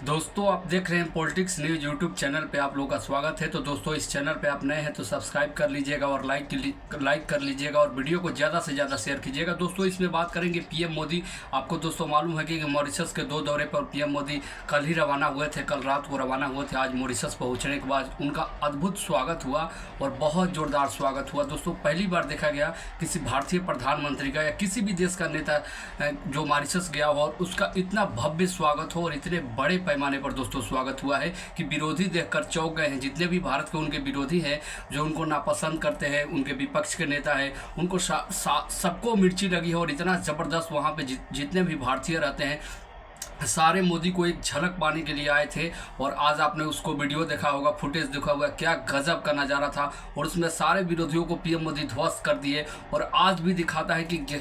दोस्तों आप देख रहे हैं पॉलिटिक्स न्यूज़ यूट्यूब चैनल पे आप लोगों का स्वागत है। तो दोस्तों इस चैनल पे आप नए हैं तो सब्सक्राइब कर लीजिएगा और लाइक कर लीजिएगा और वीडियो को ज़्यादा से ज़्यादा शेयर कीजिएगा। दोस्तों इसमें बात करेंगे पीएम मोदी। आपको दोस्तों मालूम है कि मॉरिशस के 2 दौरे पर पीएम मोदी कल ही रवाना हुए थे, कल रात को रवाना हुए थे। आज मॉरिशस पहुँचने के बाद उनका अद्भुत स्वागत हुआ और बहुत ज़ोरदार स्वागत हुआ। दोस्तों पहली बार देखा गया किसी भारतीय प्रधानमंत्री का या किसी भी देश का नेता जो मॉरिशस गया हो और उसका इतना भव्य स्वागत हो और इतने बड़े पैमाने पर दोस्तों स्वागत हुआ है कि विरोधी देखकर चौंक गए हैं। जितने भी भारत के उनके विरोधी हैं, जो उनको नापसंद करते हैं, उनके विपक्ष के नेता हैं, उनको सबको मिर्ची लगी है। और इतना ज़बरदस्त वहाँ पे जितने भी भारतीय रहते हैं सारे मोदी को एक झलक पाने के लिए आए थे। और आज आपने उसको वीडियो देखा होगा, फुटेज देखा होगा, क्या गजब का नज़ारा था। और उसमें सारे विरोधियों को पीएम मोदी ध्वस्त कर दिए। और आज भी दिखाता है कि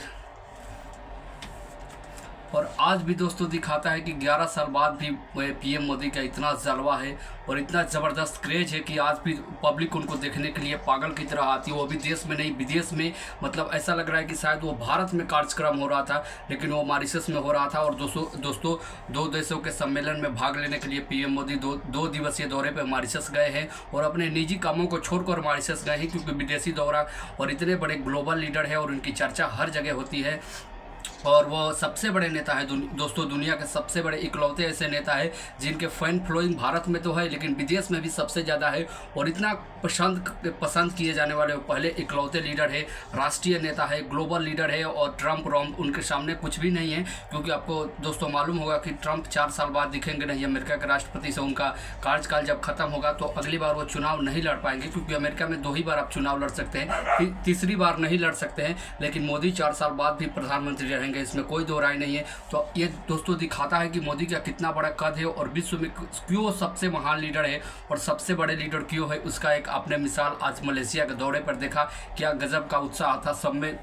दोस्तों दिखाता है कि 11 साल बाद भी पीएम मोदी का इतना जलवा है और इतना ज़बरदस्त क्रेज है कि आज भी पब्लिक उनको देखने के लिए पागल की तरह आती है। वो भी देश में नहीं, विदेश में। मतलब ऐसा लग रहा है कि शायद वो भारत में कार्यक्रम हो रहा था लेकिन वो मॉरिशस में हो रहा था। और दोस्तों 2 देशों के सम्मेलन में भाग लेने के लिए पीएम मोदी दो दिवसीय दौरे पर मॉरिशस गए हैं और अपने निजी कामों को छोड़कर मॉरिशस गए हैं, क्योंकि विदेशी दौरा और इतने बड़े ग्लोबल लीडर है और उनकी चर्चा हर जगह होती है। और वो सबसे बड़े नेता है दोस्तों, दुनिया के सबसे बड़े इकलौते ऐसे नेता है जिनके फैन फॉलोइंग भारत में तो है लेकिन विदेश में भी सबसे ज़्यादा है। और इतना पसंद किए जाने वाले वो पहले इकलौते लीडर है, राष्ट्रीय नेता है, ग्लोबल लीडर है। और ट्रंप उनके सामने कुछ भी नहीं है, क्योंकि आपको दोस्तों मालूम होगा कि ट्रंप 4 साल बाद दिखेंगे नहीं। अमेरिका के राष्ट्रपति से उनका कार्यकाल जब खत्म होगा तो अगली बार वो चुनाव नहीं लड़ पाएंगे, क्योंकि अमेरिका में 2 ही बार आप चुनाव लड़ सकते हैं, तीसरी बार नहीं लड़ सकते हैं। लेकिन मोदी 4 साल बाद भी प्रधानमंत्री रहेंगे, इसमें कोई दो राय नहीं है। तो ये दोस्तों दिखाता है कि मोदी का कितना बड़ा कद है और विश्व में क्यों सबसे महान लीडर है और सबसे बड़े लीडर क्यों है। उसका एक आपने मिसाल आज मलेशिया के दौरे पर देखा, क्या गजब का उत्साह था सब में।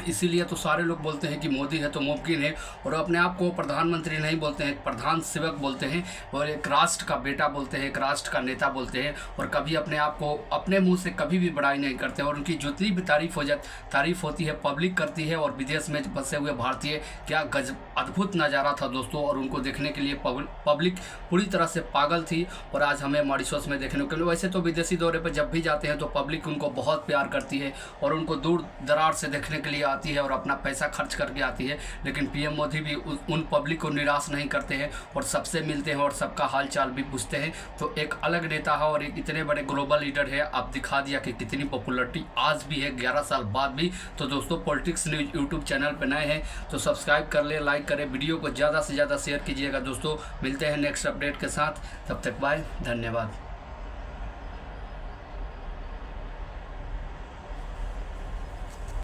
इसीलिए तो सारे लोग बोलते हैं कि मोदी है तो मुमकिन है। और अपने आप को प्रधानमंत्री नहीं बोलते हैं, प्रधान सेवक बोलते हैं और एक राष्ट्र का बेटा बोलते हैं, एक राष्ट्र का नेता बोलते हैं। और कभी अपने आप को अपने मुंह से कभी भी बड़ाई नहीं करते। और उनकी जितनी भी तारीफ होती है पब्लिक करती है। और विदेश में बसे हुए भारतीय, क्या अद्भुत नज़ारा था दोस्तों। और उनको देखने के लिए पब्लिक पूरी तरह से पागल थी। और आज हमें मॉरिशस में देखने को मिला। वैसे तो विदेशी दौरे पर जब भी जाते हैं तो पब्लिक उनको बहुत प्यार करती है और उनको दूर दराज से देखने के लिए आती है और अपना पैसा खर्च करके आती है। लेकिन पीएम मोदी भी उन पब्लिक को निराश नहीं करते हैं और सबसे मिलते हैं और सबका हालचाल भी पूछते हैं। तो एक अलग नेता है और एक इतने बड़े ग्लोबल लीडर है। आप दिखा दिया कि कितनी पॉपुलरिटी आज भी है 11 साल बाद भी। तो दोस्तों पॉलिटिक्स न्यूज़ यूट्यूब चैनल पर नए हैं तो सब्सक्राइब कर ले, लाइक करें, वीडियो को ज़्यादा से ज़्यादा शेयर कीजिएगा। दोस्तों मिलते हैं नेक्स्ट अपडेट के साथ, तब तक बाय, धन्यवाद।